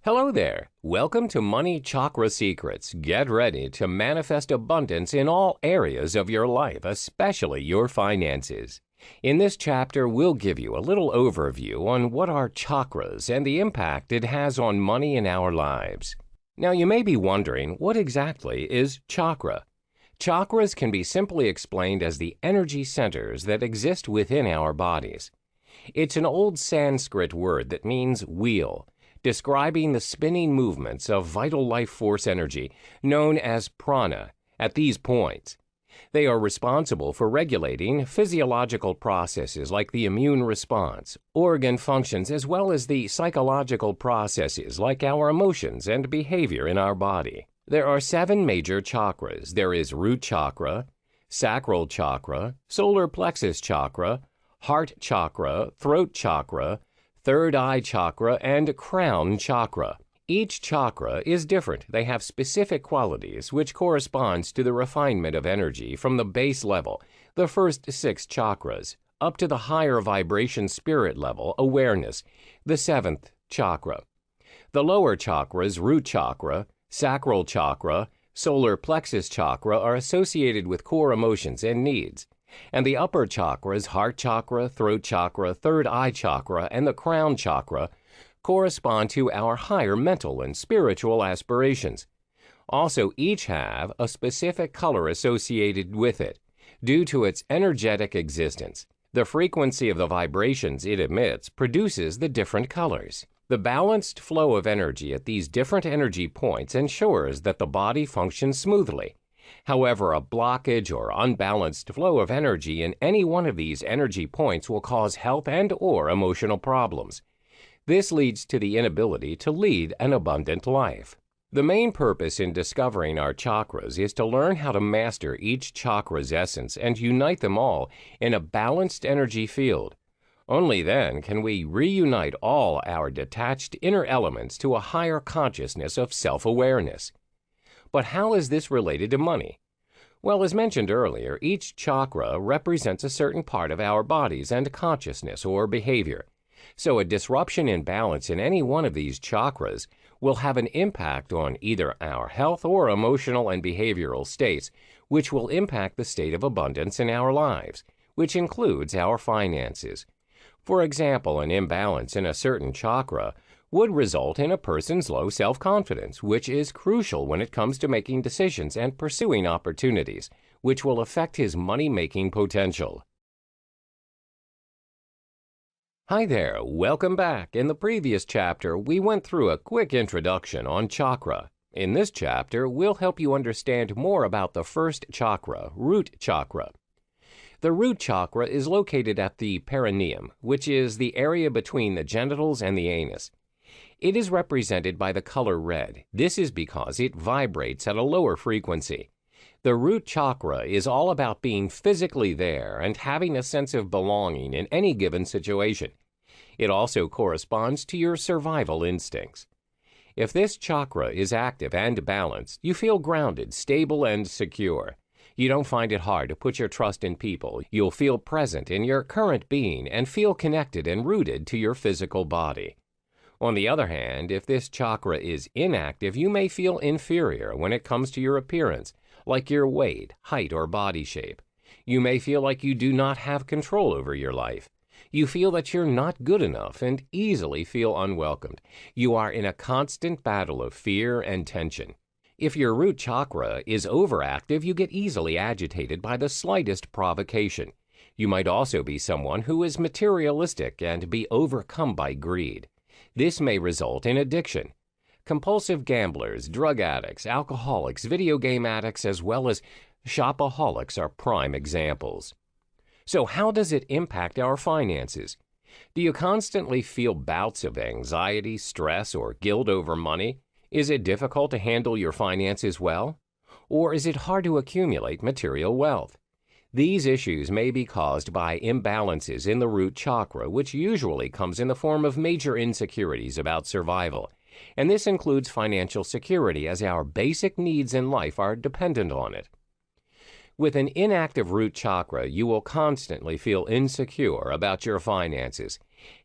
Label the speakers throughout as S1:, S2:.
S1: Hello there. Welcome to Money Chakra Secrets. Get ready to manifest abundance in all areas of your life, especially your finances. In this chapter, we'll give you a little overview on what are chakras and the impact it has on money in our lives. Now, you may be wondering, what exactly is chakra? Chakras can be simply explained as the energy centers that exist within our bodies. It's an old Sanskrit word that means wheel, describing the spinning movements of vital life force energy, known as prana, at these points. They are responsible for regulating physiological processes like the immune response, organ functions, as well as the psychological processes like our emotions and behavior in our body. There are 7 major chakras. There is root chakra, sacral chakra, solar plexus chakra, heart chakra, throat chakra, third eye chakra, and crown chakra. Each chakra is different. They have specific qualities which corresponds to the refinement of energy from the base level, the first 6 chakras, up to the higher vibration spirit level, awareness, the 7th chakra. The lower chakras, root chakra, sacral chakra, solar plexus chakra, are associated with core emotions and needs. And the upper chakras, heart chakra, throat chakra, third eye chakra, and the crown chakra, correspond to our higher mental and spiritual aspirations. Also, each have a specific color associated with it, due to its energetic existence. The frequency of the vibrations it emits produces the different colors. The balanced flow of energy at these different energy points ensures that the body functions smoothly. However, a blockage or unbalanced flow of energy in any one of these energy points will cause health and/or emotional problems. This leads to the inability to lead an abundant life. The main purpose in discovering our chakras is to learn how to master each chakra's essence and unite them all in a balanced energy field. Only then can we reunite all our detached inner elements to a higher consciousness of self-awareness. But how is this related to money? Well, as mentioned earlier, each chakra represents a certain part of our bodies and consciousness or behavior. So a disruption in balance in any one of these chakras will have an impact on either our health or emotional and behavioral states, which will impact the state of abundance in our lives, which includes our finances. For example, an imbalance in a certain chakra would result in a person's low self-confidence, which is crucial when it comes to making decisions and pursuing opportunities, which will affect his money-making potential. Hi there, welcome back. In the previous chapter, we went through a quick introduction on chakra. In this chapter, we'll help you understand more about the first chakra, root chakra. The root chakra is located at the perineum, which is the area between the genitals and the anus. It is represented by the color red. This is because it vibrates at a lower frequency. The root chakra is all about being physically there and having a sense of belonging in any given situation. It also corresponds to your survival instincts. If this chakra is active and balanced, you feel grounded, stable, and secure. You don't find it hard to put your trust in people. You'll feel present in your current being and feel connected and rooted to your physical body. On the other hand, if this chakra is inactive, you may feel inferior when it comes to your appearance, like your weight, height, or body shape. You may feel like you do not have control over your life. You feel that you're not good enough and easily feel unwelcomed. You are in a constant battle of fear and tension. If your root chakra is overactive, you get easily agitated by the slightest provocation. You might also be someone who is materialistic and be overcome by greed. This may result in addiction. Compulsive gamblers, drug addicts, alcoholics, video game addicts, as well as shopaholics are prime examples. So how does it impact our finances? Do you constantly feel bouts of anxiety, stress, or guilt over money? Is it difficult to handle your finances well? Or is it hard to accumulate material wealth? These issues may be caused by imbalances in the root chakra, which usually comes in the form of major insecurities about survival. And this includes financial security, as our basic needs in life are dependent on it. With an inactive root chakra, you will constantly feel insecure about your finances,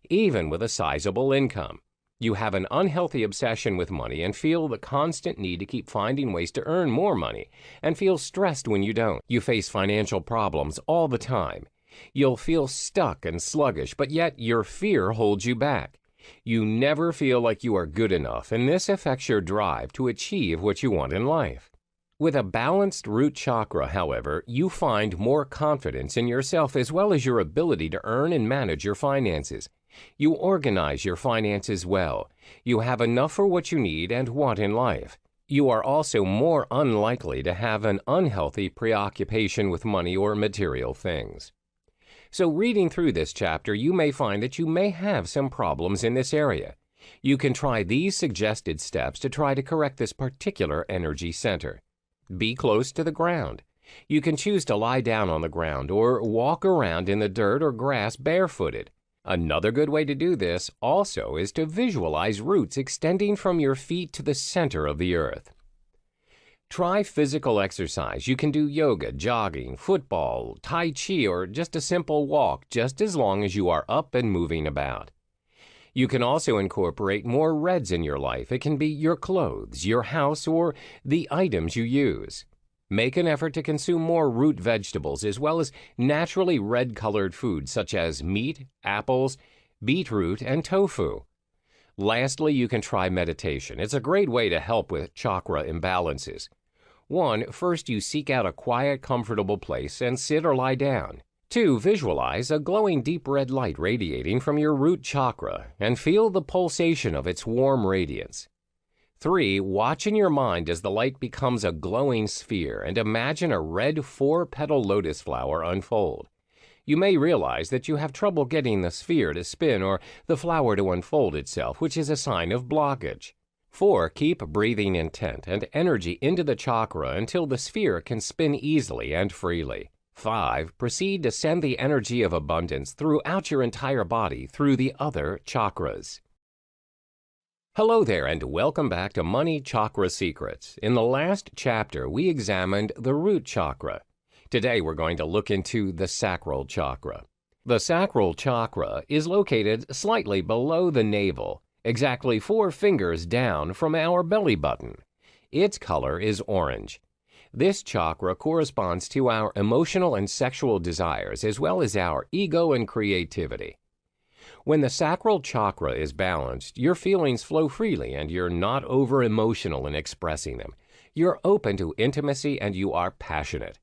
S1: even with a sizable income. You have an unhealthy obsession with money and feel the constant need to keep finding ways to earn more money and feel stressed when you don't. You face financial problems all the time. You'll feel stuck and sluggish, but yet your fear holds you back. You never feel like you are good enough, and this affects your drive to achieve what you want in life. With a balanced root chakra, however, you find more confidence in yourself as well as your ability to earn and manage your finances. You organize your finances well. You have enough for what you need and want in life. You are also more unlikely to have an unhealthy preoccupation with money or material things. So reading through this chapter, you may find that you may have some problems in this area. You can try these suggested steps to try to correct this particular energy center. Be close to the ground. You can choose to lie down on the ground or walk around in the dirt or grass barefooted. Another good way to do this also is to visualize roots extending from your feet to the center of the earth. Try physical exercise. You can do yoga, jogging, football, tai chi, or just a simple walk, just as long as you are up and moving about. You can also incorporate more reds in your life. It can be your clothes, your house, or the items you use. Make an effort to consume more root vegetables as well as naturally red-colored foods such as meat, apples, beetroot, and tofu. Lastly, you can try meditation. It's a great way to help with chakra imbalances. First you seek out a quiet, comfortable place and sit or lie down. 2, visualize a glowing deep red light radiating from your root chakra and feel the pulsation of its warm radiance. 3, watch in your mind as the light becomes a glowing sphere and imagine a red 4-petal lotus flower unfold. You may realize that you have trouble getting the sphere to spin or the flower to unfold itself, which is a sign of blockage. 4, keep breathing intent and energy into the chakra until the sphere can spin easily and freely. 5, proceed to send the energy of abundance throughout your entire body through the other chakras. Hello there and welcome back to Money Chakra Secrets. In the last chapter, we examined the root chakra. Today, we're going to look into the sacral chakra. The sacral chakra is located slightly below the navel, exactly 4 fingers down from our belly button. Its color is orange. This chakra corresponds to our emotional and sexual desires as well as our ego and creativity. When the sacral chakra is balanced, your feelings flow freely and you're not over-emotional in expressing them. You're open to intimacy and you are passionate.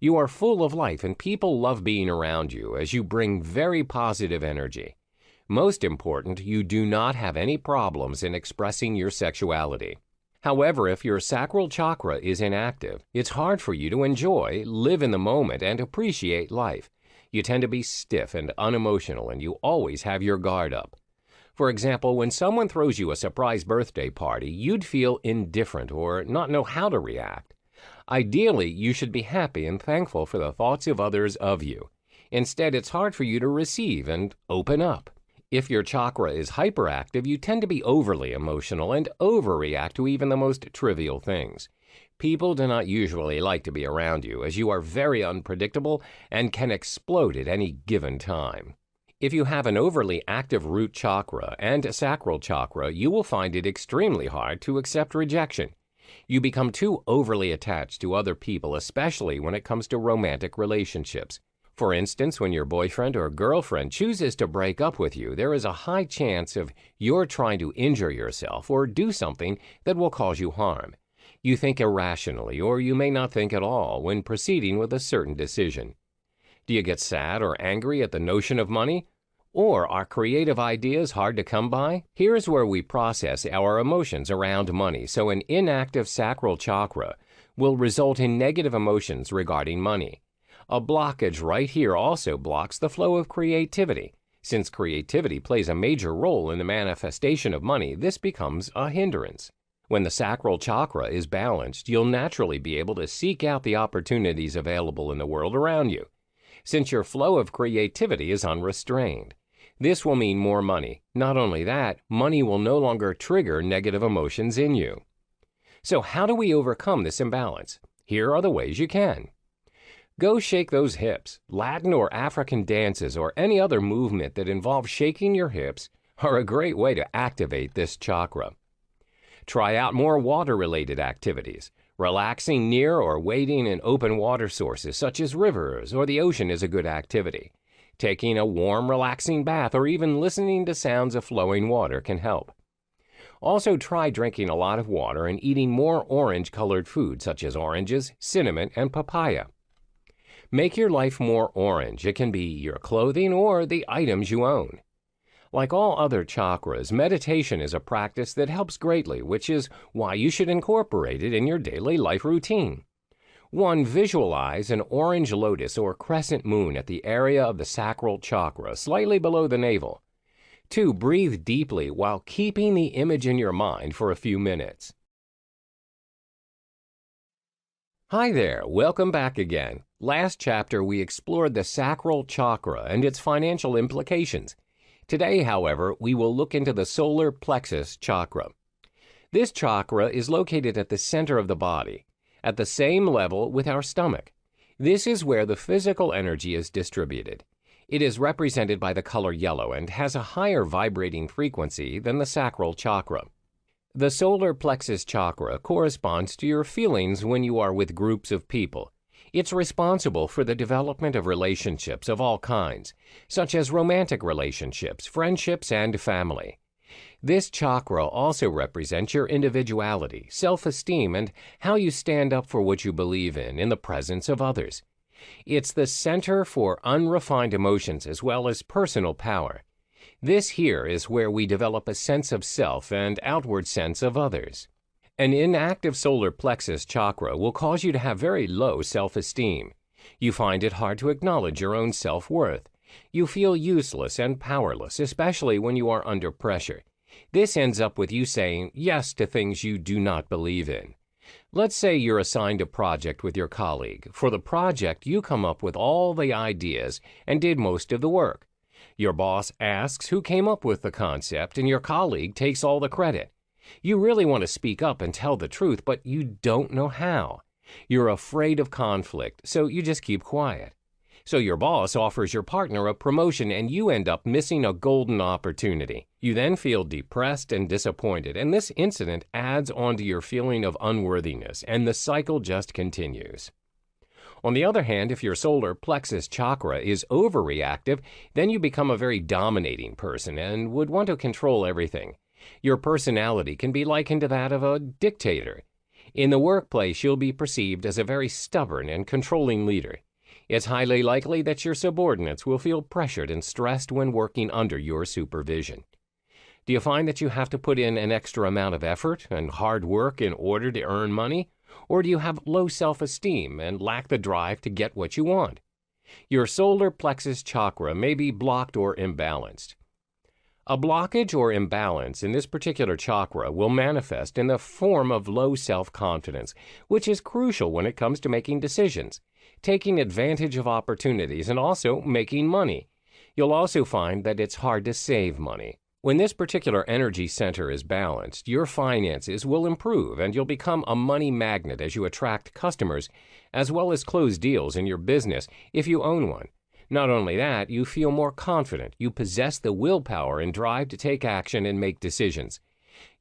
S1: You are full of life and people love being around you as you bring very positive energy. Most important, you do not have any problems in expressing your sexuality. However, if your sacral chakra is inactive, it's hard for you to enjoy, live in the moment, and appreciate life. You tend to be stiff and unemotional, and you always have your guard up. For example, when someone throws you a surprise birthday party, you'd feel indifferent or not know how to react. Ideally, you should be happy and thankful for the thoughts of others of you. Instead, it's hard for you to receive and open up. If your chakra is hyperactive, you tend to be overly emotional and overreact to even the most trivial things. People do not usually like to be around you as you are very unpredictable and can explode at any given time. If you have an overly active root chakra and sacral chakra, you will find it extremely hard to accept rejection. You become too overly attached to other people, especially when it comes to romantic relationships. For instance, when your boyfriend or girlfriend chooses to break up with you, there is a high chance of you're trying to injure yourself or do something that will cause you harm. You think irrationally, or you may not think at all when proceeding with a certain decision. Do you get sad or angry at the notion of money? Or are creative ideas hard to come by? Here's where we process our emotions around money, so an inactive sacral chakra will result in negative emotions regarding money. A blockage right here also blocks the flow of creativity. Since creativity plays a major role in the manifestation of money, this becomes a hindrance. When the sacral chakra is balanced, you'll naturally be able to seek out the opportunities available in the world around you, since your flow of creativity is unrestrained. This will mean more money. Not only that, money will no longer trigger negative emotions in you. So how do we overcome this imbalance? Here are the ways you can. Go shake those hips. Latin or African dances or any other movement that involves shaking your hips are a great way to activate this chakra. Try out more water-related activities. Relaxing near or wading in open water sources such as rivers or the ocean is a good activity. Taking a warm, relaxing bath or even listening to sounds of flowing water can help. Also, try drinking a lot of water and eating more orange-colored food such as oranges, cinnamon, and papaya. Make your life more orange. It can be your clothing or the items you own. Like all other chakras, meditation is a practice that helps greatly, which is why you should incorporate it in your daily life routine. 1. Visualize an orange lotus or crescent moon at the area of the sacral chakra, slightly below the navel. 2. Breathe deeply while keeping the image in your mind for a few minutes. Hi there, welcome back again. Last chapter we explored the sacral chakra and its financial implications. Today, however, we will look into the solar plexus chakra. This chakra is located at the center of the body, at the same level with our stomach. This is where the physical energy is distributed. It is represented by the color yellow and has a higher vibrating frequency than the sacral chakra. The solar plexus chakra corresponds to your feelings when you are with groups of people. It's responsible for the development of relationships of all kinds, such as romantic relationships, friendships, and family. This chakra also represents your individuality, self-esteem, and how you stand up for what you believe in the presence of others. It's the center for unrefined emotions as well as personal power. This here is where we develop a sense of self and outward sense of others. An inactive solar plexus chakra will cause you to have very low self-esteem. You find it hard to acknowledge your own self-worth. You feel useless and powerless, especially when you are under pressure. This ends up with you saying yes to things you do not believe in. Let's say you're assigned a project with your colleague. For the project, you come up with all the ideas and did most of the work. Your boss asks who came up with the concept, and your colleague takes all the credit. You really want to speak up and tell the truth, but you don't know how. You're afraid of conflict, so you just keep quiet. So your boss offers your partner a promotion and you end up missing a golden opportunity. You then feel depressed and disappointed, and this incident adds on to your feeling of unworthiness, and the cycle just continues. On the other hand, if your solar plexus chakra is overreactive, then you become a very dominating person and would want to control everything. Your personality can be likened to that of a dictator. In the workplace, you'll be perceived as a very stubborn and controlling leader. It's highly likely that your subordinates will feel pressured and stressed when working under your supervision. Do you find that you have to put in an extra amount of effort and hard work in order to earn money? Or do you have low self-esteem and lack the drive to get what you want? Your solar plexus chakra may be blocked or imbalanced. A blockage or imbalance in this particular chakra will manifest in the form of low self-confidence, which is crucial when it comes to making decisions, taking advantage of opportunities, and also making money. You'll also find that it's hard to save money. When this particular energy center is balanced, your finances will improve and you'll become a money magnet as you attract customers, as well as close deals in your business if you own one. Not only that, you feel more confident. You possess the willpower and drive to take action and make decisions.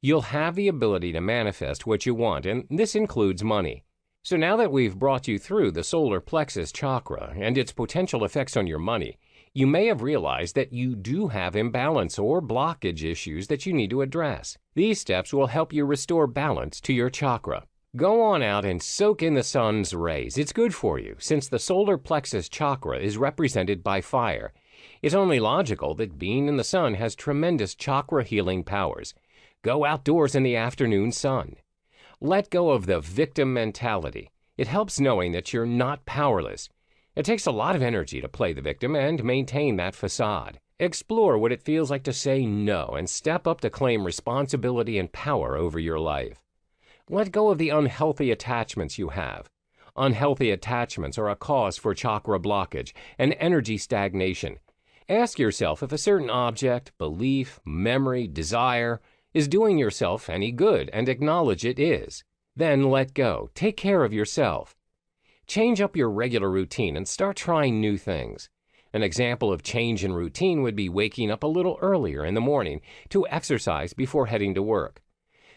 S1: You'll have the ability to manifest what you want, and this includes money. So now that we've brought you through the solar plexus chakra and its potential effects on your money, you may have realized that you do have imbalance or blockage issues that you need to address. These steps will help you restore balance to your chakra. Go on out and soak in the sun's rays. It's good for you, since the solar plexus chakra is represented by fire. It's only logical that being in the sun has tremendous chakra healing powers. Go outdoors in the afternoon sun. Let go of the victim mentality. It helps knowing that you're not powerless. It takes a lot of energy to play the victim and maintain that facade. Explore what it feels like to say no and step up to claim responsibility and power over your life. Let go of the unhealthy attachments you have. Unhealthy attachments are a cause for chakra blockage and energy stagnation. Ask yourself if a certain object, belief, memory, desire is doing yourself any good, and acknowledge it is. Then let go. Take care of yourself. Change up your regular routine and start trying new things. An example of change in routine would be waking up a little earlier in the morning to exercise before heading to work.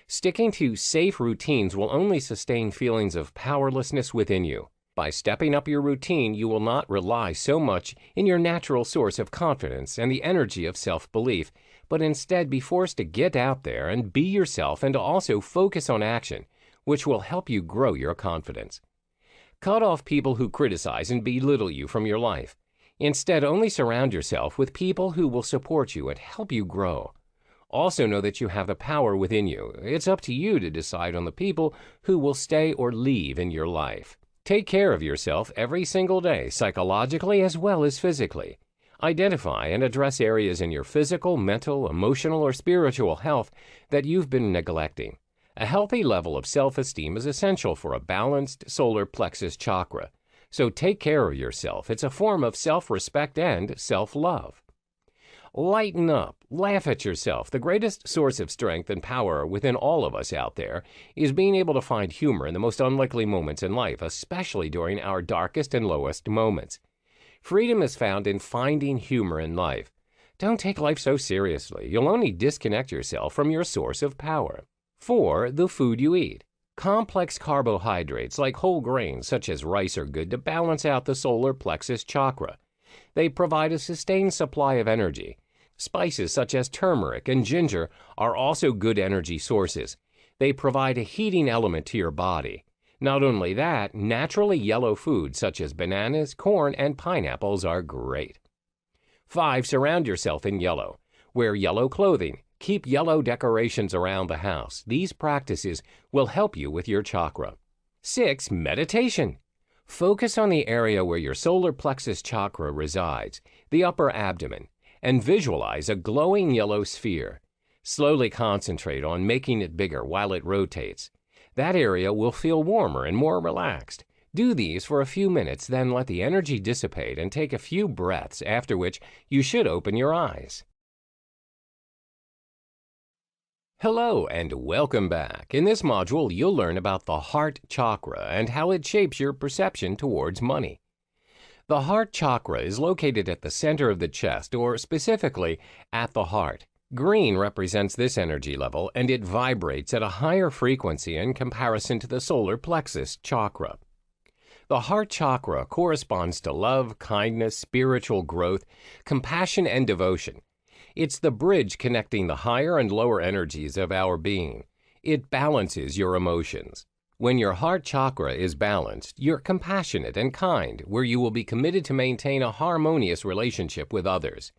S1: Sticking to safe routines will only sustain feelings of powerlessness within you. By stepping up your routine, you will not rely so much in your natural source of confidence and the energy of self-belief, but instead be forced to get out there and be yourself and to also focus on action, which will help you grow your confidence. Cut off people who criticize and belittle you from your life. Instead, only surround yourself with people who will support you and help you grow. Also know that you have the power within you. It's up to you to decide on the people who will stay or leave in your life. Take care of yourself every single day, psychologically as well as physically. Identify and address areas in your physical, mental, emotional, or spiritual health that you've been neglecting. A healthy level of self-esteem is essential for a balanced solar plexus chakra. So take care of yourself. It's a form of self-respect and self-love. Lighten up. Laugh at yourself. The greatest source of strength and power within all of us out there is being able to find humor in the most unlikely moments in life, especially during our darkest and lowest moments. Freedom is found in finding humor in life. Don't take life so seriously. You'll only disconnect yourself from your source of power. 4. The food you eat. Complex carbohydrates like whole grains such as rice are good to balance out the solar plexus chakra. They provide a sustained supply of energy. Spices such as turmeric and ginger are also good energy sources. They provide a heating element to your body. Not only that, naturally yellow foods such as bananas, corn, and pineapples are great. 5. Surround yourself in yellow. Wear yellow clothing. Keep yellow decorations around the house. These practices will help you with your chakra. 6. Meditation. Focus on the area where your solar plexus chakra resides, the upper abdomen, and visualize a glowing yellow sphere. Slowly concentrate on making it bigger while it rotates. That area will feel warmer and more relaxed. Do these for a few minutes, then let the energy dissipate and take a few breaths, after which you should open your eyes. Hello and welcome back. In this module, you'll learn about the heart chakra and how it shapes your perception towards money. The heart chakra is located at the center of the chest, or specifically at the heart. Green represents this energy level, and it vibrates at a higher frequency in comparison to the solar plexus chakra. The heart chakra corresponds to love, kindness, spiritual growth, compassion, and devotion. It's the bridge connecting the higher and lower energies of our being. It balances your emotions. When your heart chakra is balanced, you're compassionate and kind, where you will be committed to maintain a harmonious relationship with others.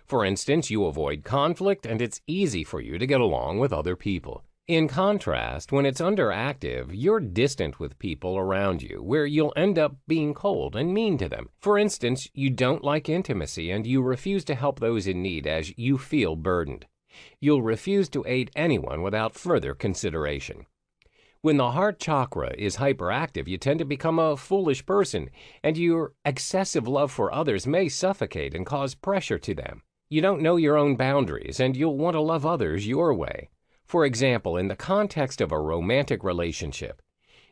S1: For instance, you avoid conflict, and it's easy for you to get along with other people. In contrast, when it's underactive, you're distant with people around you, where you'll end up being cold and mean to them. For instance, you don't like intimacy and you refuse to help those in need as you feel burdened. You'll refuse to aid anyone without further consideration. When the heart chakra is hyperactive, you tend to become a foolish person, and your excessive love for others may suffocate and cause pressure to them. You don't know your own boundaries, and you'll want to love others your way. For example, in the context of a romantic relationship,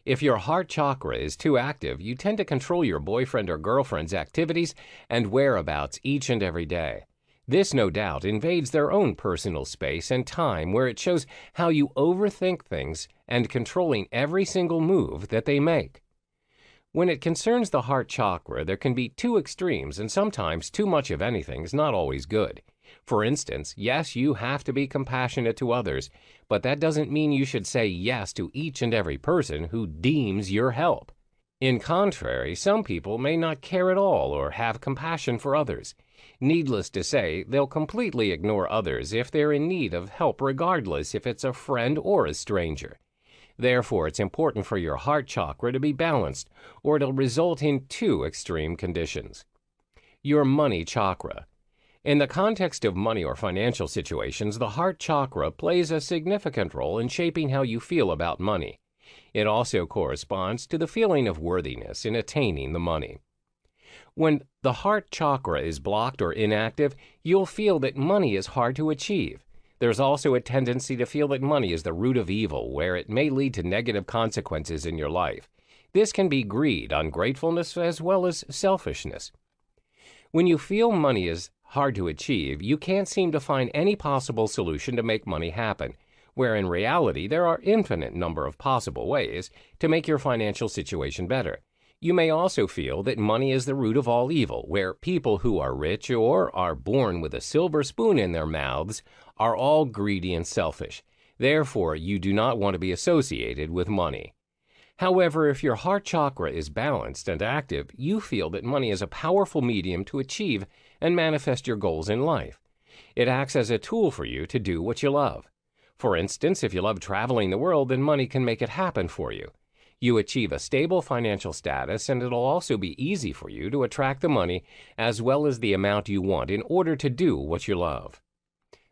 S1: if your heart chakra is too active, you tend to control your boyfriend or girlfriend's activities and whereabouts each and every day. This, no doubt, invades their own personal space and time, where it shows how you overthink things and controlling every single move that they make. When it concerns the heart chakra, there can be two extremes, and sometimes too much of anything is not always good. For instance, yes, you have to be compassionate to others, but that doesn't mean you should say yes to each and every person who deems your help. In contrary, some people may not care at all or have compassion for others. Needless to say, they'll completely ignore others if they're in need of help, regardless if it's a friend or a stranger. Therefore, it's important for your heart chakra to be balanced, or it'll result in two extreme conditions. Your money chakra. In the context of money or financial situations, the heart chakra plays a significant role in shaping how you feel about money. It also corresponds to the feeling of worthiness in attaining the money. When the heart chakra is blocked or inactive, you'll feel that money is hard to achieve. There's also a tendency to feel that money is the root of evil, where it may lead to negative consequences in your life. This can be greed, ungratefulness, as well as selfishness. When you feel money is hard to achieve, you can't seem to find any possible solution to make money happen, where in reality there are infinite number of possible ways to make your financial situation better. You may also feel that money is the root of all evil, where people who are rich or are born with a silver spoon in their mouths are all greedy and selfish. Therefore, you do not want to be associated with money. However, if your heart chakra is balanced and active, you feel that money is a powerful medium to achieve and manifest your goals in life. It acts as a tool for you to do what you love. For instance, if you love traveling the world, then money can make it happen for you. You achieve a stable financial status, and it'll also be easy for you to attract the money as well as the amount you want in order to do what you love.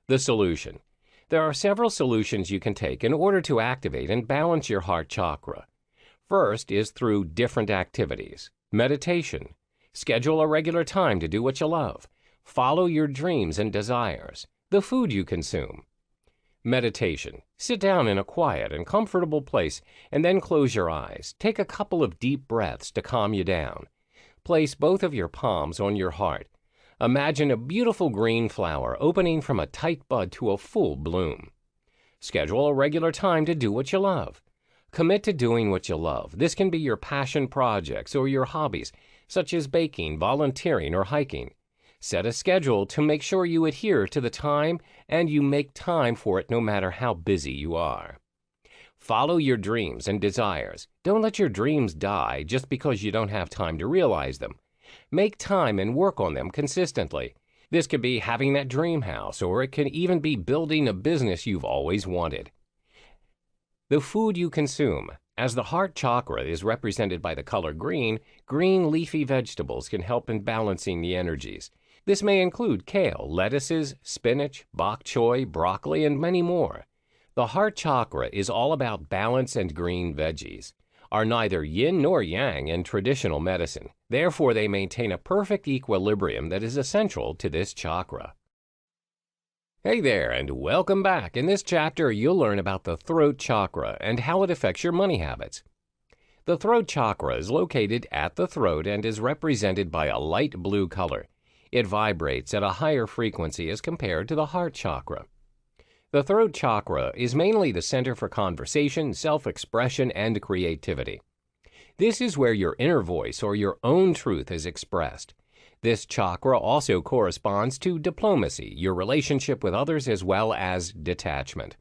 S1: The solution. There are several solutions you can take in order to activate and balance your heart chakra. First is through different activities. Meditation. Schedule a regular time to do what you love. Follow your dreams and desires. The food you consume. Meditation. Sit down in a quiet and comfortable place and then close your eyes. Take a couple of deep breaths to calm you down. Place both of your palms on your heart. Imagine a beautiful green flower opening from a tight bud to a full bloom. Schedule a regular time to do what you love. Commit to doing what you love. This can be your passion projects or your hobbies, such as baking, volunteering, or hiking. Set a schedule to make sure you adhere to the time and you make time for it no matter how busy you are. Follow your dreams and desires. Don't let your dreams die just because you don't have time to realize them. Make time and work on them consistently. This could be having that dream house, or it can even be building a business you've always wanted. The food you consume. As the heart chakra is represented by the color green, green leafy vegetables can help in balancing the energies. This may include kale, lettuces, spinach, bok choy, broccoli, and many more. The heart chakra is all about balance, and green veggies are neither yin nor yang in traditional medicine. Therefore, they maintain a perfect equilibrium that is essential to this chakra. Hey there, and welcome back. In this chapter, you'll learn about the throat chakra and how it affects your money habits. The throat chakra is located at the throat and is represented by a light blue color. It vibrates at a higher frequency as compared to the heart chakra. The throat chakra is mainly the center for conversation, self-expression, and creativity. This is where your inner voice or your own truth is expressed. This chakra also corresponds to diplomacy, your relationship with others, as well as detachment.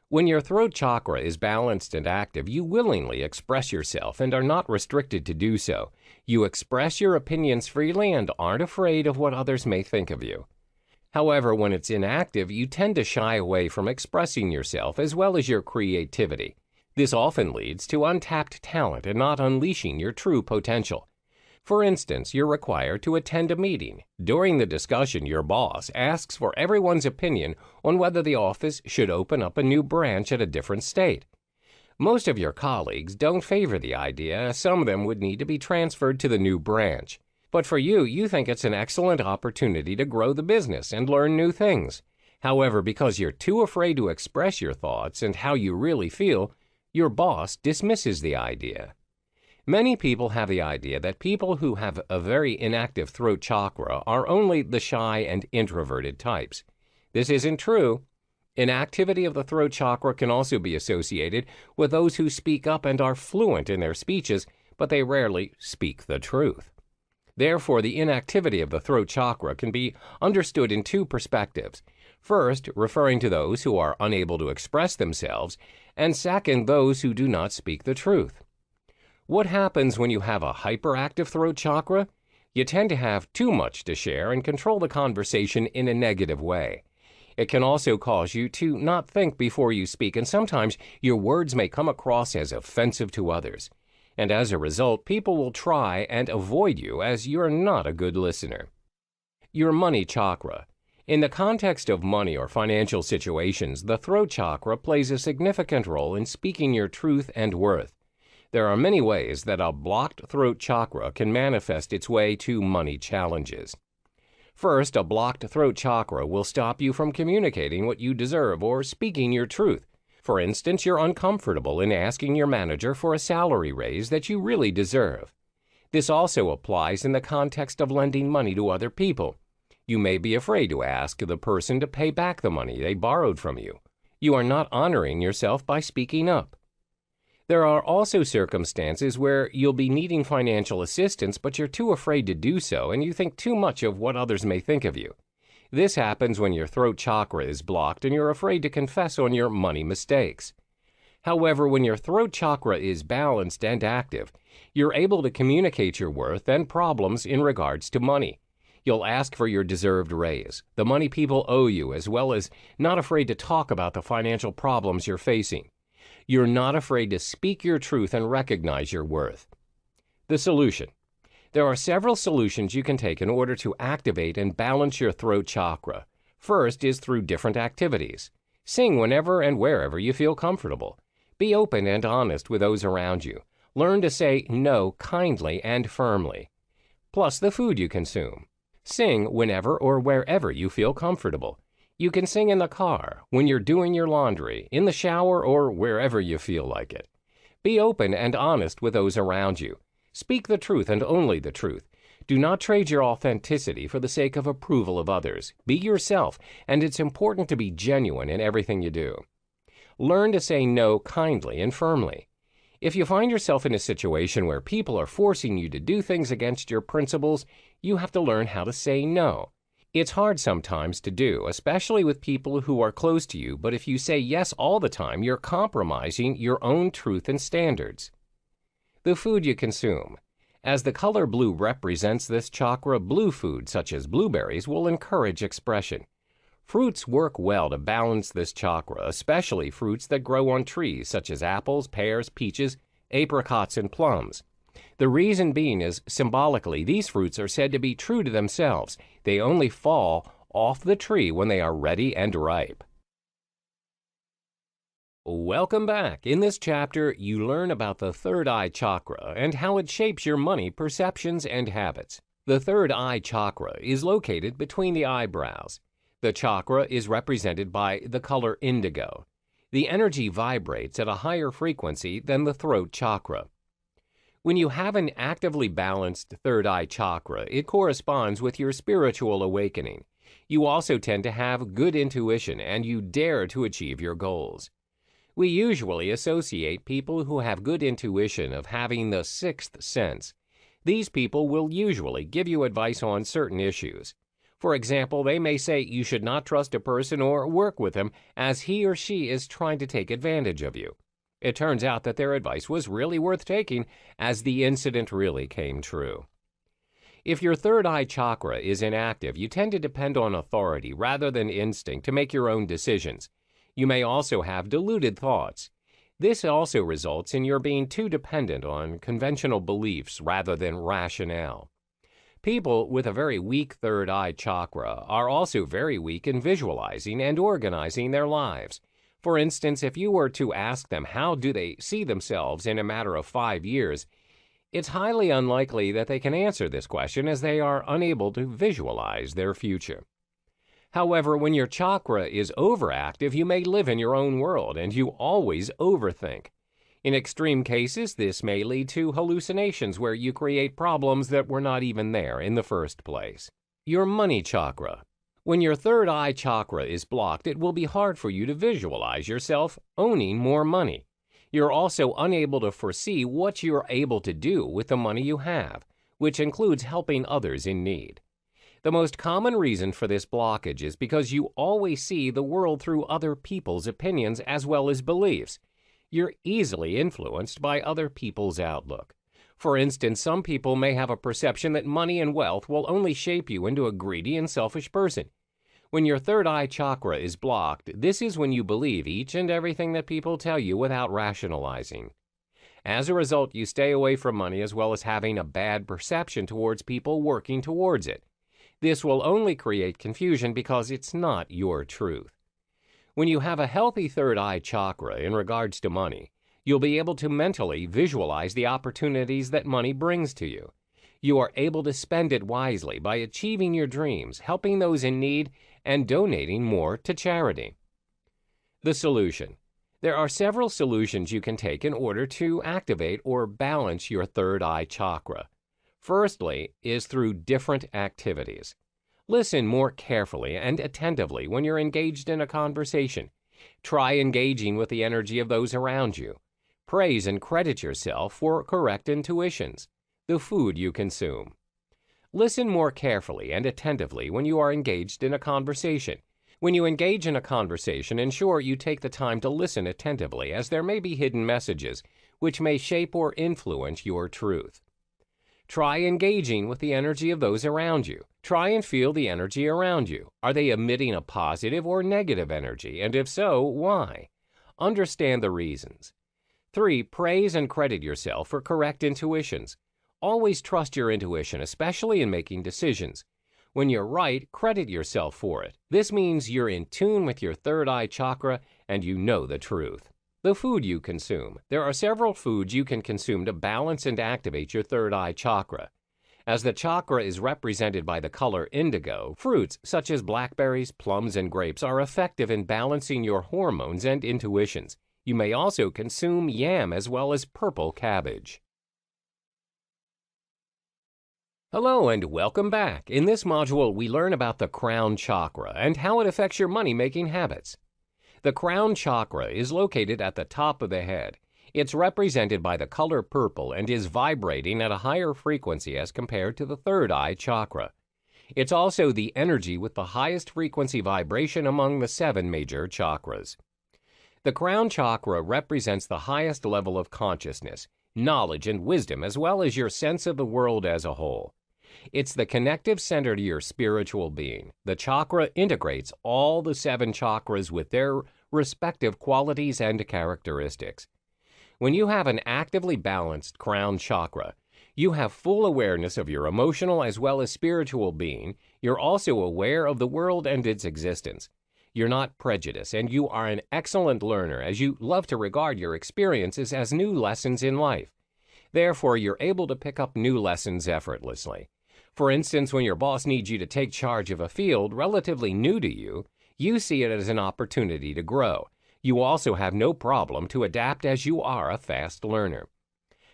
S1: When your throat chakra is balanced and active, you willingly express yourself and are not restricted to do so. You express your opinions freely and aren't afraid of what others may think of you. However, when it's inactive, you tend to shy away from expressing yourself as well as your creativity. This often leads to untapped talent and not unleashing your true potential. For instance, you're required to attend a meeting. During the discussion, your boss asks for everyone's opinion on whether the office should open up a new branch at a different state. Most of your colleagues don't favor the idea, as some of them would need to be transferred to the new branch. But for you, you think it's an excellent opportunity to grow the business and learn new things. However, because you're too afraid to express your thoughts and how you really feel, your boss dismisses the idea. Many people have the idea that people who have a very inactive throat chakra are only the shy and introverted types. This isn't true. Inactivity of the throat chakra can also be associated with those who speak up and are fluent in their speeches, but they rarely speak the truth. Therefore, the inactivity of the throat chakra can be understood in two perspectives. First, referring to those who are unable to express themselves, and second, those who do not speak the truth. What happens when you have a hyperactive throat chakra? You tend to have too much to share and control the conversation in a negative way. It can also cause you to not think before you speak, and sometimes your words may come across as offensive to others. And as a result, people will try and avoid you as you're not a good listener. Your money chakra. In the context of money or financial situations, the throat chakra plays a significant role in speaking your truth and worth. There are many ways that a blocked throat chakra can manifest its way to money challenges. First, a blocked throat chakra will stop you from communicating what you deserve or speaking your truth. For instance, you're uncomfortable in asking your manager for a salary raise that you really deserve. This also applies in the context of lending money to other people. You may be afraid to ask the person to pay back the money they borrowed from you. You are not honoring yourself by speaking up. There are also circumstances where you'll be needing financial assistance, but you're too afraid to do so and you think too much of what others may think of you. This happens when your throat chakra is blocked and you're afraid to confess on your money mistakes. However, when your throat chakra is balanced and active, you're able to communicate your worth and problems in regards to money. You'll ask for your deserved raise, the money people owe you, as well as not afraid to talk about the financial problems you're facing. You're not afraid to speak your truth and recognize your worth. The solution. There are several solutions you can take in order to activate and balance your throat chakra. First is through different activities. Sing whenever and wherever you feel comfortable. Be open and honest with those around you. Learn to say no kindly and firmly. Plus the food you consume. Sing whenever or wherever you feel comfortable. You can sing in the car, when you're doing your laundry, in the shower, or wherever you feel like it. Be open and honest with those around you. Speak the truth and only the truth. Do not trade your authenticity for the sake of approval of others. Be yourself, and it's important to be genuine in everything you do. Learn to say no kindly and firmly. If you find yourself in a situation where people are forcing you to do things against your principles, you have to learn how to say no. It's hard sometimes to do, especially with people who are close to you, but if you say yes all the time, you're compromising your own truth and standards. The food you consume. As the color blue represents this chakra, blue food such as blueberries will encourage expression. Fruits work well to balance this chakra, especially fruits that grow on trees such as apples, pears, peaches, apricots, and plums. The reason being is, symbolically, these fruits are said to be true to themselves. They only fall off the tree when they are ready and ripe. Welcome back. In this chapter, you learn about the third eye chakra and how it shapes your money perceptions and habits. The third eye chakra is located between the eyebrows. The chakra is represented by the color indigo. The energy vibrates at a higher frequency than the throat chakra. When you have an actively balanced third eye chakra, it corresponds with your spiritual awakening. You also tend to have good intuition and you dare to achieve your goals. We usually associate people who have good intuition of having the sixth sense. These people will usually give you advice on certain issues. For example, they may say you should not trust a person or work with him as he or she is trying to take advantage of you. It turns out that their advice was really worth taking, as the incident really came true. If your third eye chakra is inactive, you tend to depend on authority rather than instinct to make your own decisions. You may also have deluded thoughts. This also results in your being too dependent on conventional beliefs rather than rationale. People with a very weak third eye chakra are also very weak in visualizing and organizing their lives. For instance, if you were to ask them how do they see themselves in a matter of 5 years, it's highly unlikely that they can answer this question as they are unable to visualize their future. However, when your chakra is overactive, you may live in your own world and you always overthink. In extreme cases, this may lead to hallucinations where you create problems that were not even there in the first place. Your money chakra. When your third eye chakra is blocked, it will be hard for you to visualize yourself owning more money. You're also unable to foresee what you're able to do with the money you have, which includes helping others in need. The most common reason for this blockage is because you always see the world through other people's opinions as well as beliefs. You're easily influenced by other people's outlook. For instance, some people may have a perception that money and wealth will only shape you into a greedy and selfish person. When your third eye chakra is blocked, this is when you believe each and everything that people tell you without rationalizing. As a result, you stay away from money as well as having a bad perception towards people working towards it. This will only create confusion because it's not your truth. When you have a healthy third eye chakra in regards to money, you'll be able to mentally visualize the opportunities that money brings to you. You are able to spend it wisely by achieving your dreams, helping those in need, and donating more to charity. The solution. There are several solutions you can take in order to activate or balance your third eye chakra. Firstly is through different activities. Listen more carefully and attentively when you're engaged in a conversation. Try engaging with the energy of those around you. Praise and credit yourself for correct intuitions. The food you consume. Listen more carefully and attentively when you are engaged in a conversation. When you engage in a conversation, ensure you take the time to listen attentively, as there may be hidden messages which may shape or influence your truth. Try engaging with the energy of those around you. Try and feel the energy around you. Are they emitting a positive or negative energy? And if so, why? Understand the reasons. 3. Praise and credit yourself for correct intuitions. Always trust your intuition, especially in making decisions. When you're right, credit yourself for it. This means you're in tune with your third eye chakra and you know the truth. The food you consume. There are several foods you can consume to balance and activate your third eye chakra. As the chakra is represented by the color indigo, fruits such as blackberries, plums, and grapes are effective in balancing your hormones and intuitions. You may also consume yam as well as purple cabbage. Hello and welcome back. In this module, we learn about the crown chakra and how it affects your money-making habits. The crown chakra is located at the top of the head. It's represented by the color purple and is vibrating at a higher frequency as compared to the third eye chakra. It's also the energy with the highest frequency vibration among the 7 major chakras. The crown chakra represents the highest level of consciousness, knowledge, and wisdom, as well as your sense of the world as a whole. It's the connective center to your spiritual being. The chakra integrates all the 7 chakras with their respective qualities and characteristics. When you have an actively balanced crown chakra, you have full awareness of your emotional as well as spiritual being. You're also aware of the world and its existence. You're not prejudiced, and you are an excellent learner, as you love to regard your experiences as new lessons in life. Therefore, you're able to pick up new lessons effortlessly. For instance, when your boss needs you to take charge of a field relatively new to you, you see it as an opportunity to grow. You also have no problem to adapt, as you are a fast learner.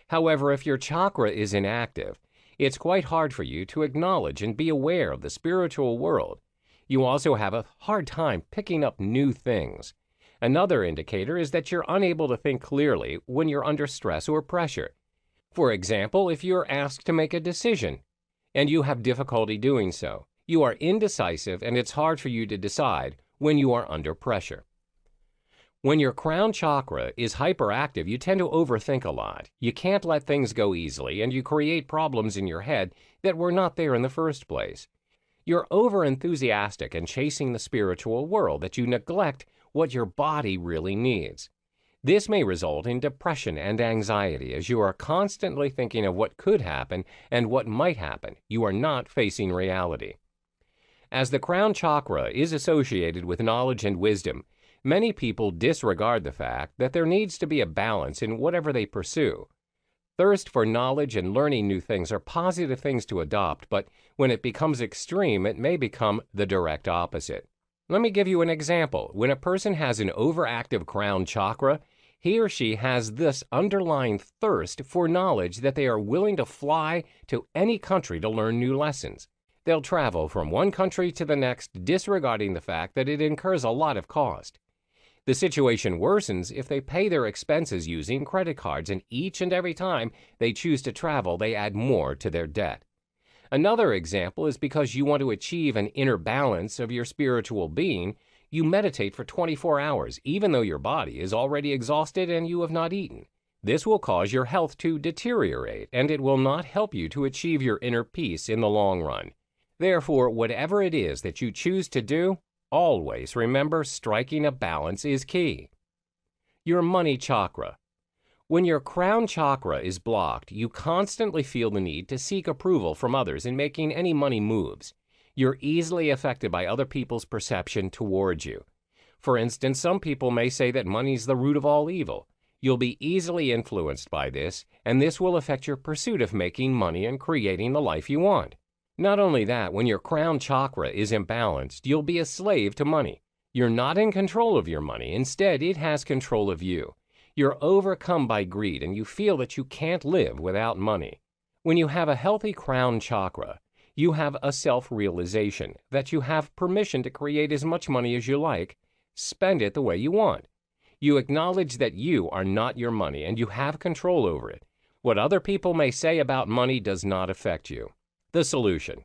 S1: However, if your chakra is inactive, it's quite hard for you to acknowledge and be aware of the spiritual world. You also have a hard time picking up new things. Another indicator is that you're unable to think clearly when you're under stress or pressure. For example, if you're asked to make a decision and you have difficulty doing so, you are indecisive and it's hard for you to decide when you are under pressure. When your crown chakra is hyperactive, you tend to overthink a lot. You can't let things go easily, and you create problems in your head that were not there in the first place. You're over-enthusiastic and chasing the spiritual world that you neglect what your body really needs. This may result in depression and anxiety, as you are constantly thinking of what could happen and what might happen. You are not facing reality. As the crown chakra is associated with knowledge and wisdom, many people disregard the fact that there needs to be a balance in whatever they pursue. Thirst for knowledge and learning new things are positive things to adopt, but when it becomes extreme, it may become the direct opposite. Let me give you an example. When a person has an overactive crown chakra, he or she has this underlying thirst for knowledge that they are willing to fly to any country to learn new lessons. They'll travel from one country to the next, disregarding the fact that it incurs a lot of cost. The situation worsens if they pay their expenses using credit cards, and each and every time they choose to travel, they add more to their debt. Another example is because you want to achieve an inner balance of your spiritual being, you meditate for 24 hours, even though your body is already exhausted and you have not eaten. This will cause your health to deteriorate, and it will not help you to achieve your inner peace in the long run. Therefore, whatever it is that you choose to do, always remember striking a balance is key. Your money chakra. When your crown chakra is blocked, you constantly feel the need to seek approval from others in making any money moves. You're easily affected by other people's perception towards you. For instance, some people may say that money's the root of all evil. You'll be easily influenced by this, and this will affect your pursuit of making money and creating the life you want. Not only that, when your crown chakra is imbalanced, you'll be a slave to money. You're not in control of your money. Instead, it has control of you. You're overcome by greed, and you feel that you can't live without money. When you have a healthy crown chakra, you have a self-realization that you have permission to create as much money as you like, spend it the way you want. You acknowledge that you are not your money and you have control over it. What other people may say about money does not affect you. The solution.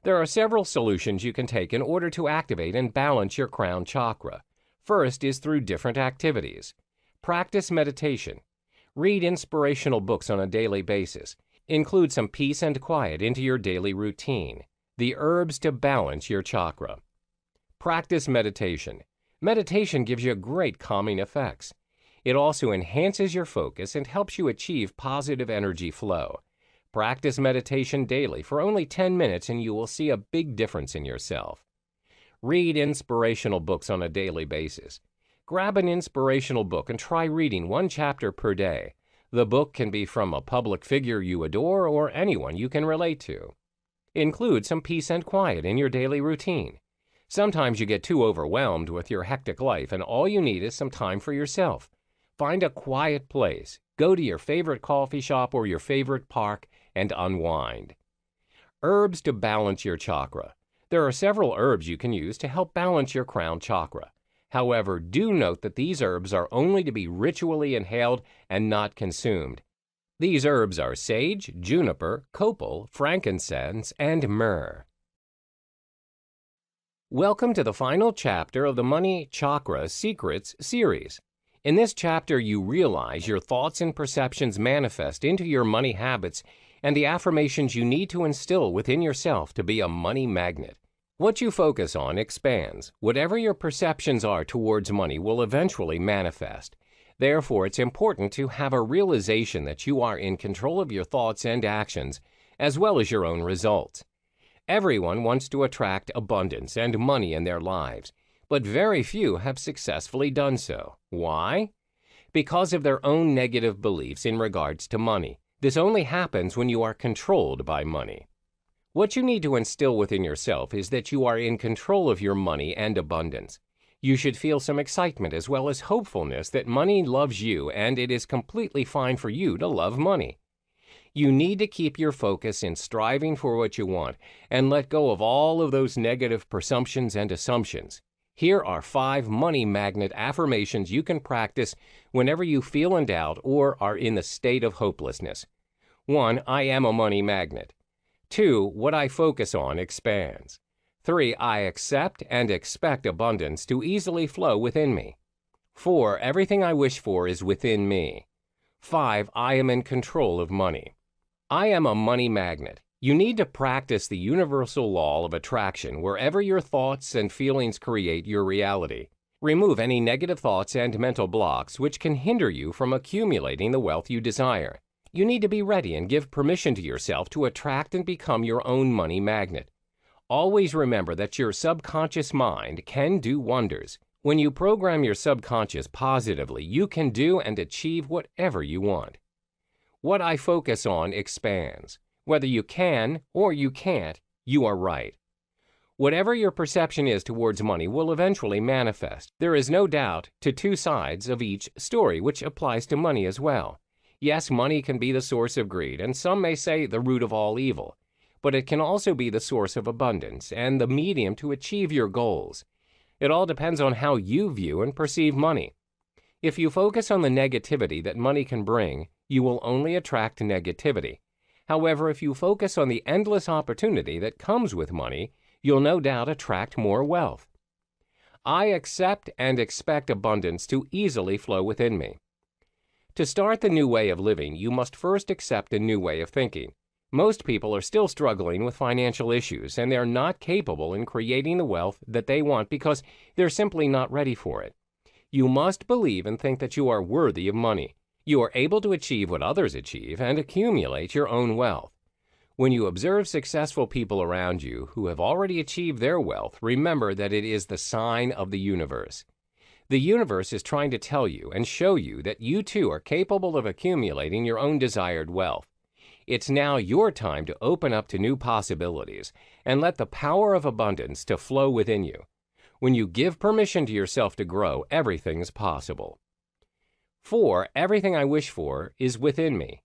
S1: There are several solutions you can take in order to activate and balance your crown chakra. First is through different activities. Practice meditation. Read inspirational books on a daily basis. Include some peace and quiet into your daily routine. The herbs to balance your chakra. Practice meditation. Meditation gives you great calming effects. It also enhances your focus and helps you achieve positive energy flow. Practice meditation daily for only 10 minutes and you will see a big difference in yourself. Read inspirational books on a daily basis. Grab an inspirational book and try reading one chapter per day. The book can be from a public figure you adore or anyone you can relate to. Include some peace and quiet in your daily routine. Sometimes you get too overwhelmed with your hectic life and all you need is some time for yourself. Find a quiet place, go to your favorite coffee shop or your favorite park and unwind. Herbs to balance your chakra. There are several herbs you can use to help balance your crown chakra. However, do note that these herbs are only to be ritually inhaled and not consumed. These herbs are sage, juniper, copal, frankincense, and myrrh. Welcome to the final chapter of the Money Chakra Secrets series. In this chapter, you realize your thoughts and perceptions manifest into your money habits and the affirmations you need to instill within yourself to be a money magnet. What you focus on expands. Whatever your perceptions are towards money will eventually manifest. Therefore, it's important to have a realization that you are in control of your thoughts and actions, as well as your own results. Everyone wants to attract abundance and money in their lives, but very few have successfully done so. Why? Because of their own negative beliefs in regards to money. This only happens when you are controlled by money. What you need to instill within yourself is that you are in control of your money and abundance. You should feel some excitement as well as hopefulness that money loves you and it is completely fine for you to love money. You need to keep your focus in striving for what you want and let go of all of those negative presumptions and assumptions. Here are 5 money magnet affirmations you can practice whenever you feel in doubt or are in the state of hopelessness. 1. I am a money magnet. 2. What I focus on expands. 3. I accept and expect abundance to easily flow within me. 4. Everything I wish for is within me. 5. I am in control of money. I am a money magnet. You need to practice the universal law of attraction wherever your thoughts and feelings create your reality. Remove any negative thoughts and mental blocks which can hinder you from accumulating the wealth you desire. You need to be ready and give permission to yourself to attract and become your own money magnet. Always remember that your subconscious mind can do wonders. When you program your subconscious positively, you can do and achieve whatever you want. What I focus on expands. Whether you can or you can't, you are right. Whatever your perception is towards money will eventually manifest. There is no doubt to 2 sides of each story, which applies to money as well. Yes, money can be the source of greed, and some may say the root of all evil. But it can also be the source of abundance and the medium to achieve your goals. It all depends on how you view and perceive money. If you focus on the negativity that money can bring, you will only attract negativity. However, if you focus on the endless opportunity that comes with money, you'll no doubt attract more wealth. I accept and expect abundance to easily flow within me. To start the new way of living, you must first accept a new way of thinking. Most people are still struggling with financial issues, and they're not capable in creating the wealth that they want because they're simply not ready for it. You must believe and think that you are worthy of money. You are able to achieve what others achieve and accumulate your own wealth. When you observe successful people around you who have already achieved their wealth, remember that it is the sign of the universe. The universe is trying to tell you and show you that you too are capable of accumulating your own desired wealth. It's now your time to open up to new possibilities and let the power of abundance to flow within you. When you give permission to yourself to grow, everything's possible. 4. Everything I wish for is within me.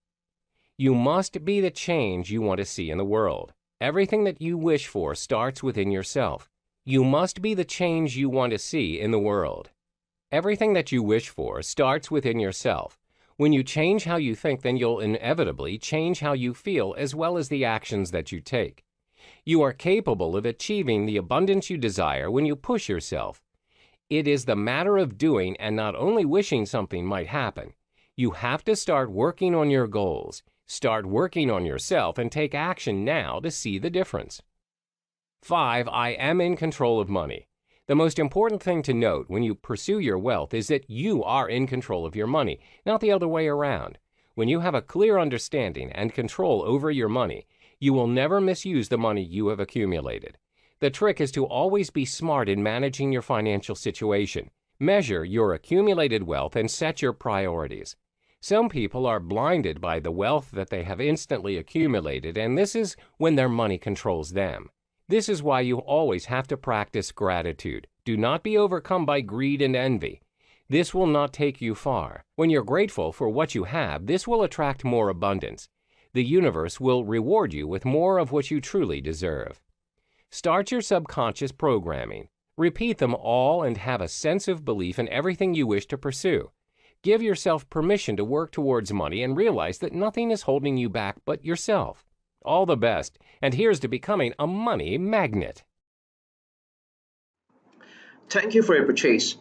S1: You must be the change you want to see in the world. Everything that you wish for starts within yourself. You must be the change you want to see in the world. Everything that you wish for starts within yourself. When you change how you think, then you'll inevitably change how you feel as well as the actions that you take. You are capable of achieving the abundance you desire when you push yourself. It is the matter of doing and not only wishing something might happen. You have to start working on your goals. Start working on yourself and take action now to see the difference. 5. I am in control of money. The most important thing to note when you pursue your wealth is that you are in control of your money, not the other way around. When you have a clear understanding and control over your money, you will never misuse the money you have accumulated. The trick is to always be smart in managing your financial situation. Measure your accumulated wealth and set your priorities. Some people are blinded by the wealth that they have instantly accumulated, and this is when their money controls them. This is why you always have to practice gratitude. Do not be overcome by greed and envy. This will not take you far. When you're grateful for what you have, this will attract more abundance. The universe will reward you with more of what you truly deserve. Start your subconscious programming. Repeat them all and have a sense of belief in everything you wish to pursue. Give yourself permission to work towards money and realize that nothing is holding you back but yourself. All the best, and here's to becoming a money magnet.
S2: Thank you for your purchase.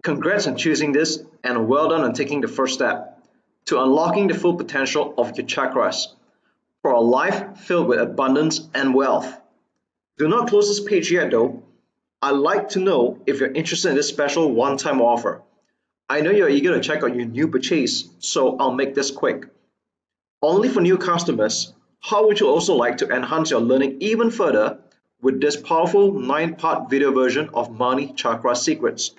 S2: Congrats on choosing this, and well done on taking the first step to unlocking the full potential of your chakras for a life filled with abundance and wealth. Do not close this page yet though. I'd like to know if you're interested in this special one-time offer. I know you're eager to check out your new purchase, so I'll make this quick. Only for new customers, how would you also like to enhance your learning even further with this powerful 9-part video version of Money Chakra Secrets?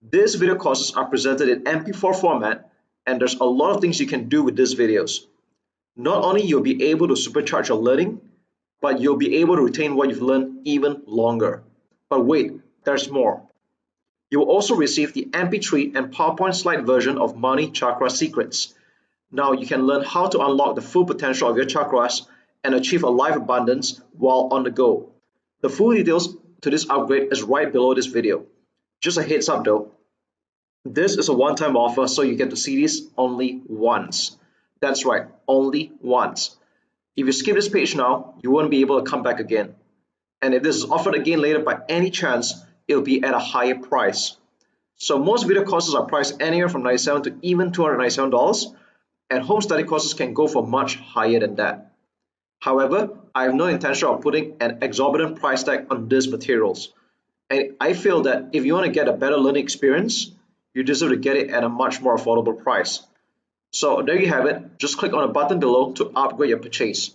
S2: These video courses are presented in MP4 format, and there's a lot of things you can do with these videos. Not only you'll be able to supercharge your learning, but you'll be able to retain what you've learned even longer. But wait, there's more. You will also receive the MP3 and PowerPoint slide version of Money Chakra Secrets. Now you can learn how to unlock the full potential of your chakras and achieve a life abundance while on the go. The full details to this upgrade is right below this video. Just a heads up though, this is a one-time offer, so you get to see this only once. That's right, only once. If you skip this page now, you won't be able to come back again. And if this is offered again later by any chance, it'll be at a higher price. So most video courses are priced anywhere from $97 to even $297, and home study courses can go for much higher than that. However, I have no intention of putting an exorbitant price tag on these materials. And I feel that if you want to get a better learning experience, you deserve to get it at a much more affordable price. So there you have it. Just click on the button below to upgrade your purchase.